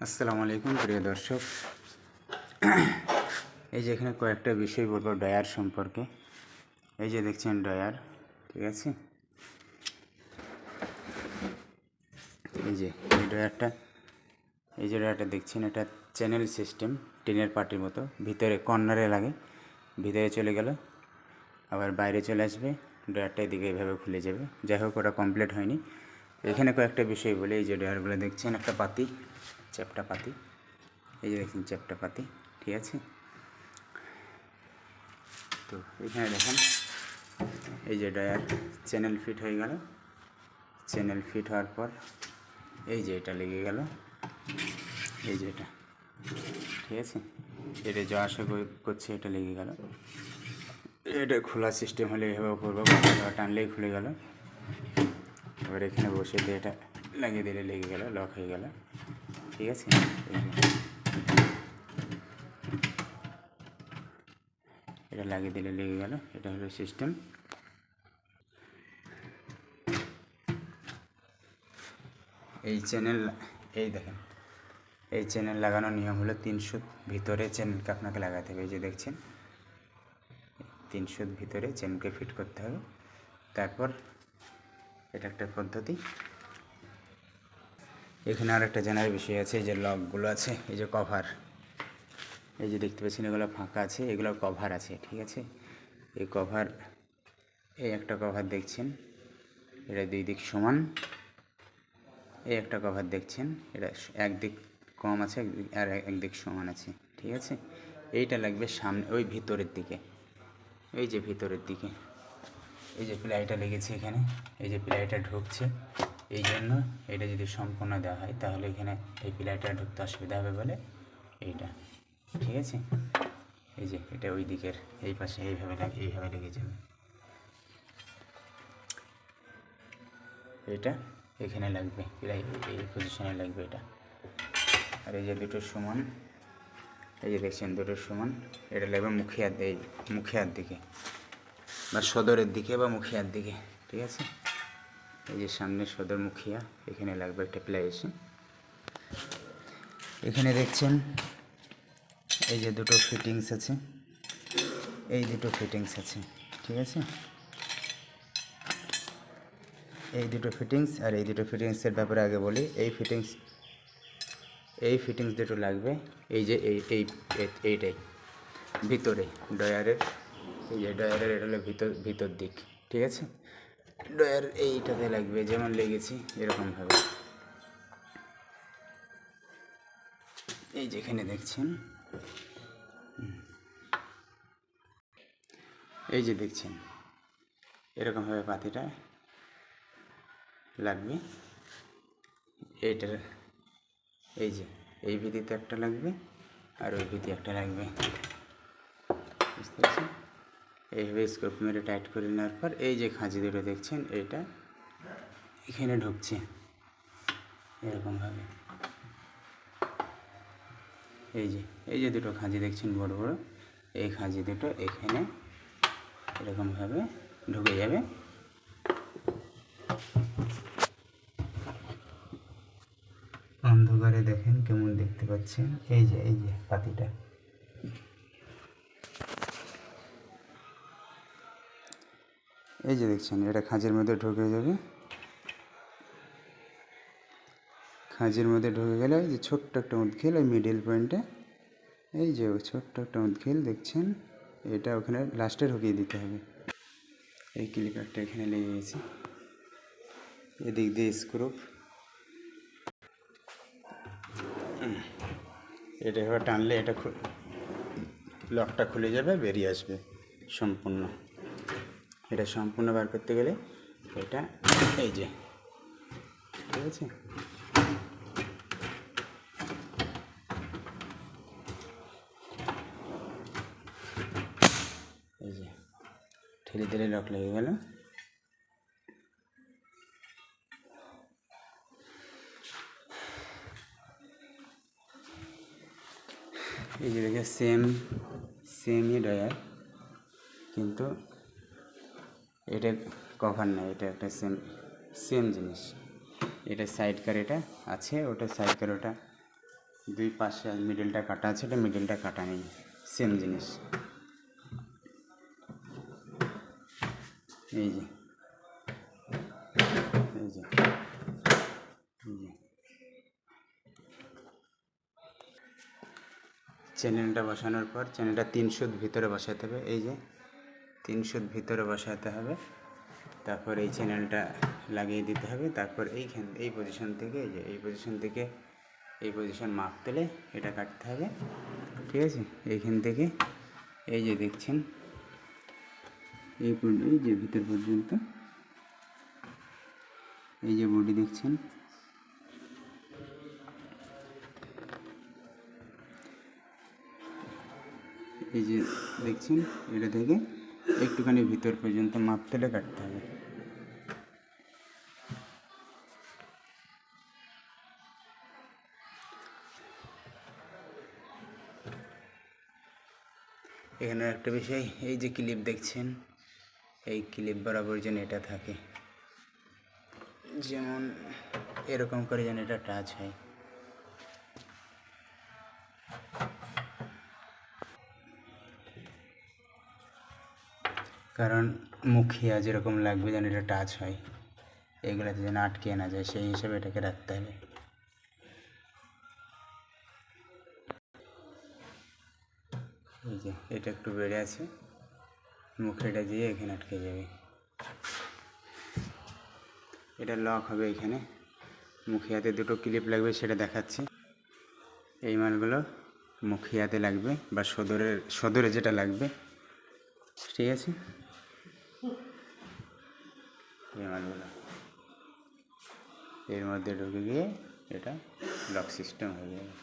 আসসালামু আলাইকুম প্রিয় দর্শক। এই যে এখানে কয়েকটা বিষয় বলবো ড্রয়ার সম্পর্কে। এই যে দেখছেন ড্রয়ার, ঠিক আছে। এই ড্রয়ারটা দেখছেন, এটা চ্যানেল সিস্টেম, টিনের পাটির মতো। ভিতরে কর্নারে লাগে, ভিতরে চলে গেল, আবার বাইরে চলে আসবে। ড্রয়ারটা এদিকে এইভাবে খুলে যাবে। যাই হোক, ওটা কমপ্লিট হয়নি। এখানে কয়েকটা বিষয় বলে। এই যে ড্রয়ারগুলো দেখছেন, একটা পাতি, চ্যাপ্টা পাতি। এই যে দেখছেন চ্যাপ্টা পাতি, ঠিক আছে। তো এখানে দেখেন, এই যে ড্রয়ার চ্যানেল ফিট হয়ে গেল। চ্যানেল ফিট হওয়ার পর এই যে এটা লেগে গেল, এই যে এটা, ঠিক আছে। এটা যা আশা করছে এটা লেগে গেল। এটা খোলা সিস্টেম হলে এভাবে করবো, টানলেই খুলে গেল। এবার এখানে বসে দিয়ে এটা লাগিয়ে দিলে লেগে গেল, লক হয়ে গেল, ঠিক আছে। এটা লাগিয়ে দিলে লেগে গেল। এটা হলো সিস্টেম। এই চ্যানেল, এই দেখেন, এই চ্যানেল লাগানোর নিয়ম হলো 300 ভিতরে চ্যানেলকে আপনাকে লাগাতে হবে। এই যে দেখছেন 300 ভিতরে চ্যানেলকে ফিট করতে হবে। তারপর এটা একটা পদ্ধতি। এখানে আর একটা জানার বিষয় আছে। এই যে লকগুলো আছে, এই যে কভার, এই যে দেখতে পাচ্ছেন এগুলো ফাঁকা আছে, এগুলো কভার আছে, ঠিক আছে। এই কভার, এই একটা কভার দেখছেন, এটা 2 দিক সমান। এই একটা কভার দেখছেন, এটা একদিক কম আছে আর একদিক সমান আছে, ঠিক আছে। এইটা লাগবে সামনে, ওই ভিতরের দিকে, এই যে ভিতরের দিকে। এই যে প্লাইটা লেগেছে এখানে, এই যে প্লাইটা ঢুকছে, এই জন্য এটা যদি সম্পূর্ণ দেওয়া হয় তাহলে এখানে এই প্লাইটা ঢুকতে অসুবিধা হবে বলে এইটা, ঠিক আছে। এই যে এটা ওই দিকের এই পাশে এইভাবে লেগে যাবে। এটা এখানে লাগবে, প্রায় এই পজিশনে লাগবে এটা। আর এই যে দুটো সমান, এই যে দেখছেন দুটো সমান, এটা লাগবে মুখিয়ার দিকে বা সদরের দিকে বা মুখিয়ার দিকে, ঠিক আছে। এই যে সামনে সদর মুখিয়া, এখানে লাগবে একটা প্লাই এসে। এখানে দেখছেন এই যে দুটো ফিটিংস আছে, এই দুটো ফিটিংস আছে, ঠিক আছে। এই দুটো ফিটিংস, আর এই দুটো ফিটিংসের ব্যাপারে আগে বলি। এই ফিটিংস দুটো লাগবে এই যে এইটাই ভিতরে ড্রয়ারের, এই যে ড্রয়ারের এটা হলো ভিতর দিক, ঠিক আছে। ড্রয়ার এইটাতে লাগবে, যেমন লেগেছি এরকমভাবে। এই যেখানে দেখছেন, এই যে দেখছেন এরকমভাবে পাতিটা লাগবে। এইটার এই যে এই ভিতিতে একটা লাগবে আর ওই ভিতি একটা লাগবে, বুঝতে পারছেন। এইভাবে স্ক্রু মেরে টাইট করে নেওয়ার পর এই যে খাঁজি দুটো দেখছেন, এইটা এখানে ঢুকছে এরকমভাবে। এই যে দুটো খাঁজি দেখছেন বড় বড়, এই খাঁজি দুটো এখানে এরকমভাবে ঢুকে যাবে। অন্ধকারে দেখেন কেমন দেখতে পাচ্ছেন, এই যে পাতিটা, এই যে দেখছেন এটা খাঁজের মধ্যে ঢুকে যাবে। খাঁজের মধ্যে ঢুকে গেলে এই যে ছোট্ট একটা উৎখিল, ওই মিডিল পয়েন্টে, এই যে ছোট্ট একটা উৎখিল দেখছেন, এটা ওখানে লাস্টে ঢুকিয়ে দিতে হবে। এই ক্লিপারটা এখানে লেগে গেছে, এদিক দিয়ে স্ক্রু, এটা এবার টানলে এটা লকটা খুলে যাবে, বেরিয়ে আসবে সম্পূর্ণ। এটা সম্পূর্ণ বার করতে গেলে এটা এই যে, ঠিক আছে। এই যে ঠেলে দিলে লক লেগে গেল। এই যে দেখে সেমই ড্রয়ার, কিন্তু এটা কভার না, এটা একটা সেম জিনিস। এটা সাইড কার, এটা আছে, ওটা সাইড কার, ওটা দুই পাশে মিডলটা কাটা আছে, এটা মিডলটা কাটা নেই, সেম জিনিস। এই যে এই যে এই যে চ্যানেলটা বসানোর পর চ্যানেলটা 3 সুত ভিতরে বসাতে হবে। এই যে 3 সুত ভিতরে বসাতে হবে, তারপর এই চ্যানেলটা লাগিয়ে দিতে হবে। তারপর এই পজিশন থেকে এই যে এই পজিশন থেকে এই পজিশন মাপ তুলে এটা কাটতে হবে, ঠিক আছে। এইখান থেকে এই যে দেখছেন এই যে ভিতর পর্যন্ত এই যে বডি দেখছেন, এই যে দেখছেন এটা থেকে একটুখানি ভিতর পর্যন্ত মাপ তুলে কাটতে হবে। এখানে একটা বিষয়, এই যে ক্লিপ দেখছেন, এই ক্লিপ বরাবর যেন এটা থাকে, যেমন এরকম করে যেন এটা টাচ হয়। কারণ মুখিয়া যেরকম লাগবে যেন এটা টাচ হয়, এগুলোতে যেন আটকে না যায়, সেই হিসাবে এটাকে রাখতে হবে। এই যে এটা একটু বেড়ে আছে, মুখেটা দিয়ে এখানে আটকে যাবে। এটা লক হবে এখানে, মুখিয়াতে দুটো ক্লিপ লাগবে সেটা দেখাচ্ছি। এই মালগুলো মুখিয়াতে লাগবে বা সদরে যেটা লাগবে, ঠিক আছে। এই মালগুলো এর মধ্যে ঢুকে গিয়ে এটা লক সিস্টেম হয়ে যাবে।